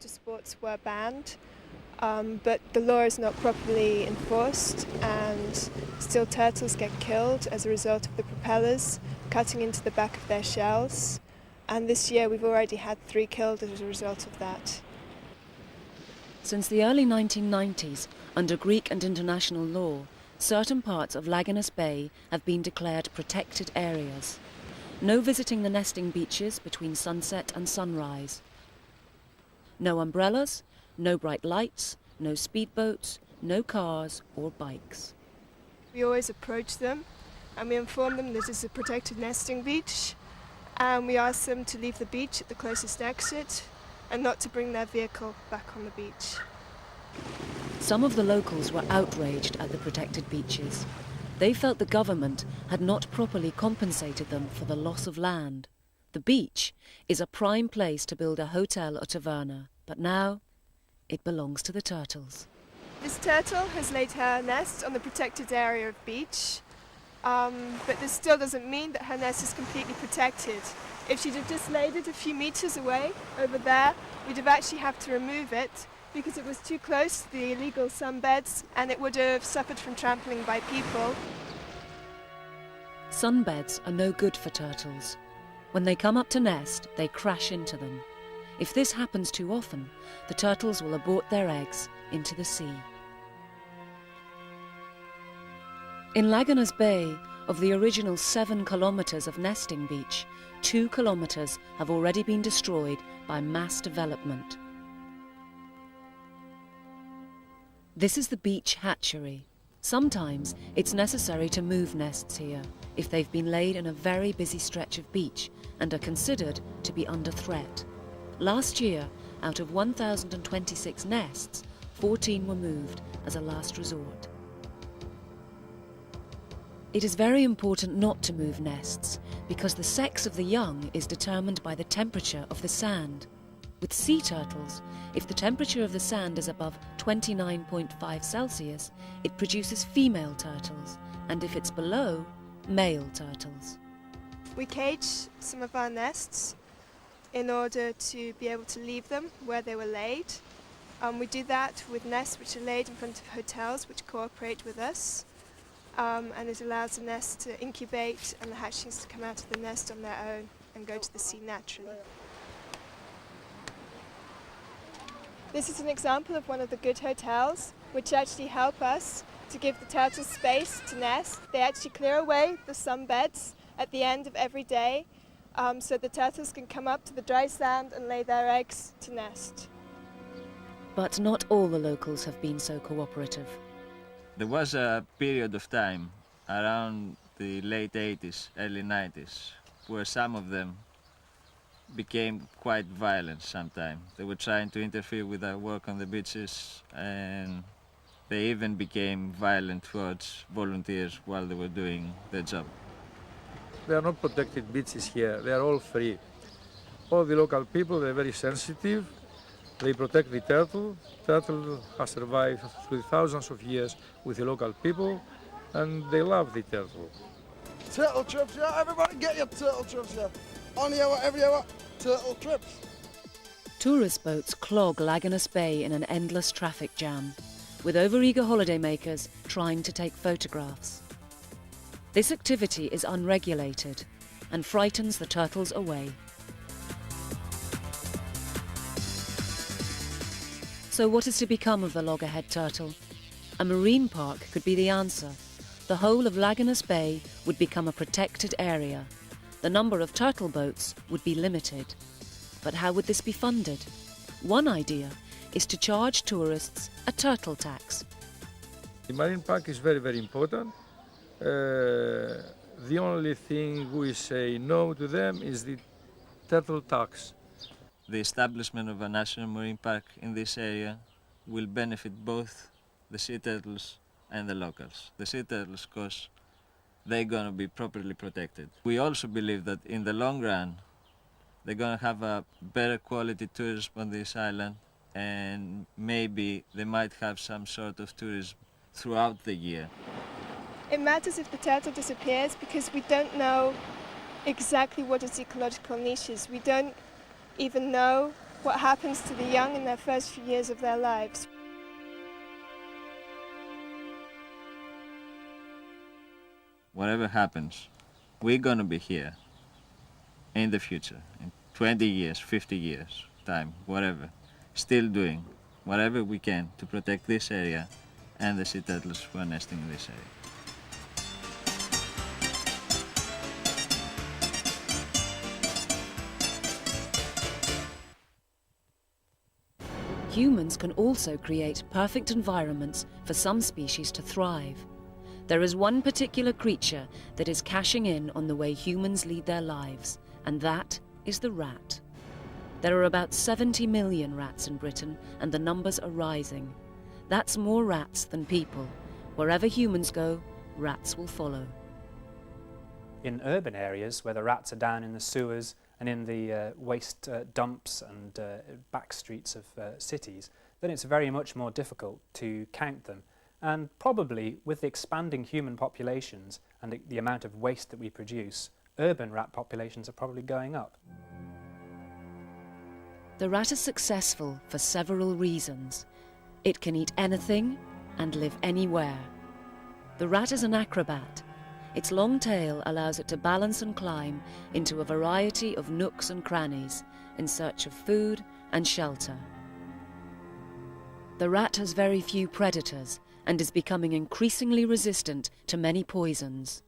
water sports were banned, but the law is not properly enforced, and still turtles get killed as a result of the propellers cutting into the back of their shells. And this year we've already had 3 killed as a result of that. Since the early 1990s, under Greek and international law, certain parts of Lagunas Bay have been declared protected areas. No visiting the nesting beaches between sunset and sunrise. No umbrellas, no bright lights, no speedboats, no cars or bikes. We always approach them and we inform them this is a protected nesting beach, and we ask them to leave the beach at the closest exit and not to bring their vehicle back on the beach. Some of the locals were outraged at the protected beaches. They felt the government had not properly compensated them for the loss of land. The beach is a prime place to build a hotel or taverna, but now it belongs to the turtles. This turtle has laid her nest on the protected area of beach, but this still doesn't mean that her nest is completely protected. If she'd have just laid it a few meters away, over there, we'd have actually have to remove it because it was too close to the illegal sunbeds and it would have suffered from trampling by people. Sunbeds are no good for turtles. When they come up to nest, they crash into them. If this happens too often, the turtles will abort their eggs into the sea. In Lagunas Bay, of the original 7 kilometres of nesting beach, 2 kilometres have already been destroyed by mass development. This is the beach hatchery. Sometimes it's necessary to move nests here if they've been laid in a very busy stretch of beach and are considered to be under threat. Last year, out of 1,026 nests, 14 were moved as a last resort. It is very important not to move nests because the sex of the young is determined by the temperature of the sand. With sea turtles, if the temperature of the sand is above 29.5 Celsius, it produces female turtles, and if it's below, male turtles. We cage some of our nests in order to be able to leave them where they were laid. We do that with nests which are laid in front of hotels which cooperate with us, and it allows the nest to incubate and the hatchlings to come out of the nest on their own and go to the sea naturally. This is an example of one of the good hotels which actually help us to give the turtles space to nest. They actually clear away the sunbeds at the end of every day so the turtles can come up to the dry sand and lay their eggs to nest. But not all the locals have been so cooperative. There was a period of time around the late 80s, early 90s, where some of them became quite violent sometimes. They were trying to interfere with our work on the beaches, and they even became violent towards volunteers while they were doing their job. There are no protected beaches here, they are all free. All the local people, they're very sensitive. They protect the turtle. Turtle has survived through thousands of years with the local people, and they love the turtle. Turtle trips, yeah? Everybody get your turtle trips, yeah? On the hour, every hour, turtle trips. Tourist boats clog Lagunas Bay in an endless traffic jam, with overeager holidaymakers trying to take photographs. This activity is unregulated and frightens the turtles away. So what is to become of the loggerhead turtle? A marine park could be the answer. The whole of Lagunas Bay would become a protected area. The number of turtle boats would be limited. But how would this be funded? One idea is to charge tourists a turtle tax. The marine park is very, very important. The only thing we say no to them is the turtle tax. The establishment of a national marine park in this area will benefit both the sea turtles and the locals. The sea turtles, because they're going to be properly protected. We also believe that in the long run, they're going to have a better quality tourism on this island, and maybe they might have some sort of tourism throughout the year. It matters if the turtle disappears because we don't know exactly what its ecological niche is. We don't even know what happens to the young in their first few years of their lives. Whatever happens, we're gonna be here in the future, in 20 years, 50 years time, whatever, still doing whatever we can to protect this area and the sea turtles who are nesting in this area. Humans can also create perfect environments for some species to thrive. There is one particular creature that is cashing in on the way humans lead their lives, and that is the rat. There are about 70 million rats in Britain, and the numbers are rising. That's more rats than people. Wherever humans go, rats will follow. In urban areas where the rats are down in the sewers and in the waste dumps and back streets of cities, then it's very much more difficult to count them. And probably with the expanding human populations and the amount of waste that we produce, urban rat populations are probably going up. The rat is successful for several reasons. It can eat anything and live anywhere. The rat is an acrobat. Its long tail allows it to balance and climb into a variety of nooks and crannies in search of food and shelter. The rat has very few predators and is becoming increasingly resistant to many poisons.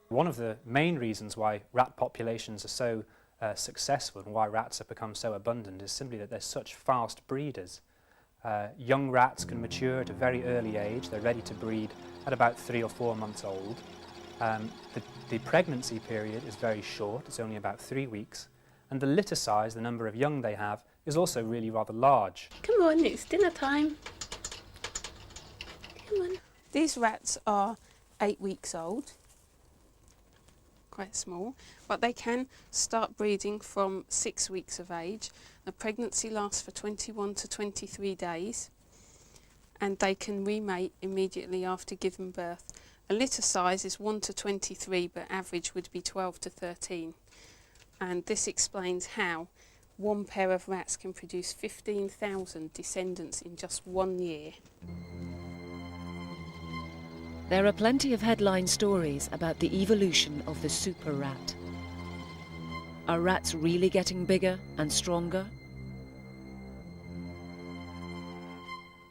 One of the main reasons why rat populations are so successful and why rats have become so abundant is simply that they're such fast breeders. Young rats can mature at a very early age. They're ready to breed at about 3 or 4 months old. The pregnancy period is very short, it's only about 3 weeks, and the litter size, the number of young they have, is also really rather large. Come on, it's dinner time. Come on. These rats are 8 weeks old, quite small, but they can start breeding from 6 weeks of age. The pregnancy lasts for 21 to 23 days, and they can remate immediately after giving birth. A litter size is 1 to 23, but average would be 12 to 13. And this explains how one pair of rats can produce 15,000 descendants in just 1 year. There are plenty of headline stories about the evolution of the super rat. Are rats really getting bigger and stronger?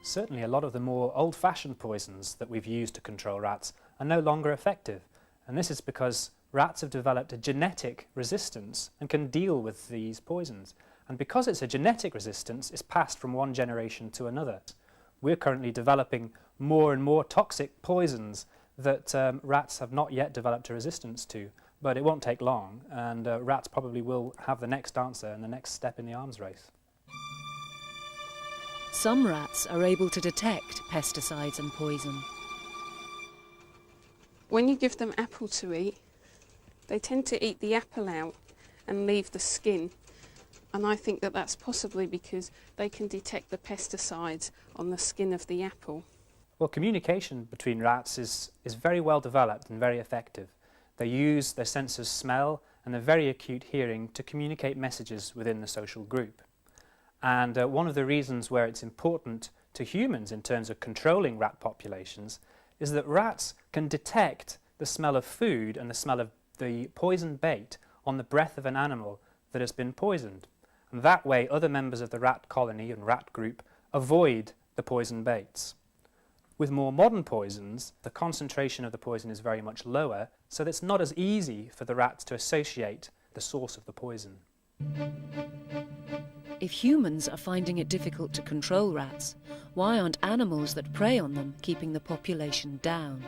Certainly a lot of the more old-fashioned poisons that we've used to control rats are no longer effective, and this is because rats have developed a genetic resistance and can deal with these poisons. And because it's a genetic resistance, it's passed from one generation to another. We're currently developing more and more toxic poisons that rats have not yet developed a resistance to, but it won't take long, and rats probably will have the next answer and the next step in the arms race. Some rats are able to detect pesticides and poison. When you give them apple to eat, they tend to eat the apple out and leave the skin. And I think that that's possibly because they can detect the pesticides on the skin of the apple. Well, communication between rats is very well developed and very effective. They use their sense of smell and their very acute hearing to communicate messages within the social group. And one of the reasons where it's important to humans in terms of controlling rat populations is that rats can detect the smell of food and the smell of the poisoned bait on the breath of an animal that has been poisoned. And that way other members of the rat colony and rat group avoid the poison baits. With more modern poisons, the concentration of the poison is very much lower, so that it's not as easy for the rats to associate the source of the poison. If humans are finding it difficult to control rats, why aren't animals that prey on them keeping the population down?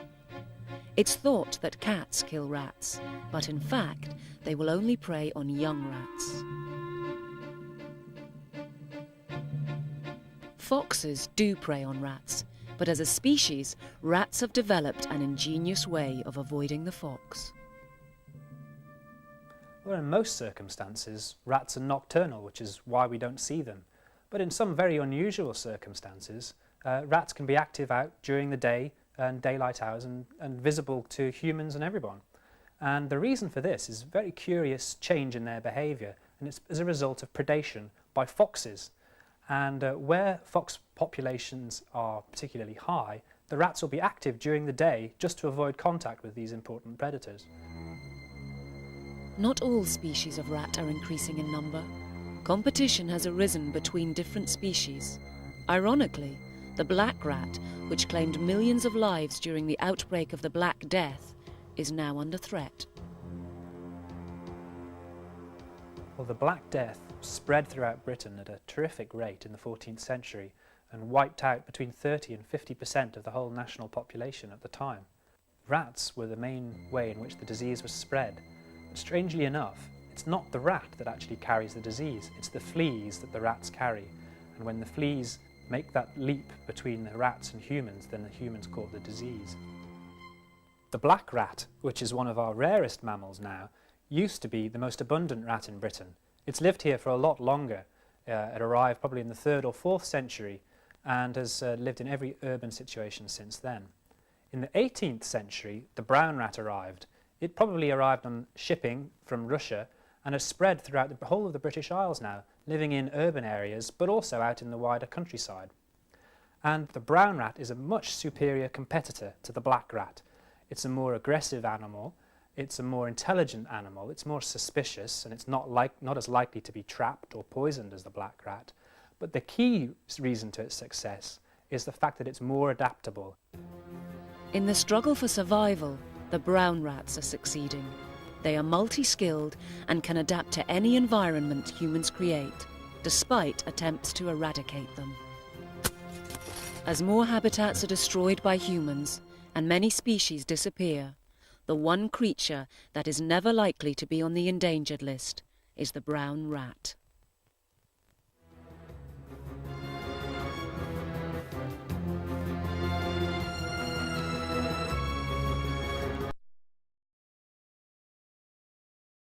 It's thought that cats kill rats, but in fact, they will only prey on young rats. Foxes do prey on rats, but as a species, rats have developed an ingenious way of avoiding the fox. Well, in most circumstances, rats are nocturnal, which is why we don't see them. But in some very unusual circumstances, rats can be active out during the day and daylight hours and visible to humans and everyone. And the reason for this is a very curious change in their behaviour, and it's as a result of predation by foxes. And where fox populations are particularly high, the rats will be active during the day just to avoid contact with these important predators. Not all species of rat are increasing in number. Competition has arisen between different species. Ironically, the black rat, which claimed millions of lives during the outbreak of the Black Death, is now under threat. Well, the Black Death spread throughout Britain at a terrific rate in the 14th century and wiped out between 30 and 50% of the whole national population at the time. Rats were the main way in which the disease was spread. But strangely enough, it's not the rat that actually carries the disease, it's the fleas that the rats carry. And when the fleas make that leap between the rats and humans, then the humans caught the disease. The black rat, which is one of our rarest mammals now, used to be the most abundant rat in Britain. It's lived here for a lot longer. It arrived probably in the 3rd or 4th century and has lived in every urban situation since then. In the 18th century, the brown rat arrived. It probably arrived on shipping from Russia and has spread throughout the whole of the British Isles now, living in urban areas but also out in the wider countryside. And the brown rat is a much superior competitor to the black rat. It's a more aggressive animal, it's a more intelligent animal, it's more suspicious, and it's not as likely to be trapped or poisoned as the black rat. But the key reason to its success is the fact that it's more adaptable. In the struggle for survival, the brown rats are succeeding. They are multi-skilled and can adapt to any environment humans create, despite attempts to eradicate them. As more habitats are destroyed by humans and many species disappear, the one creature that is never likely to be on the endangered list is the brown rat.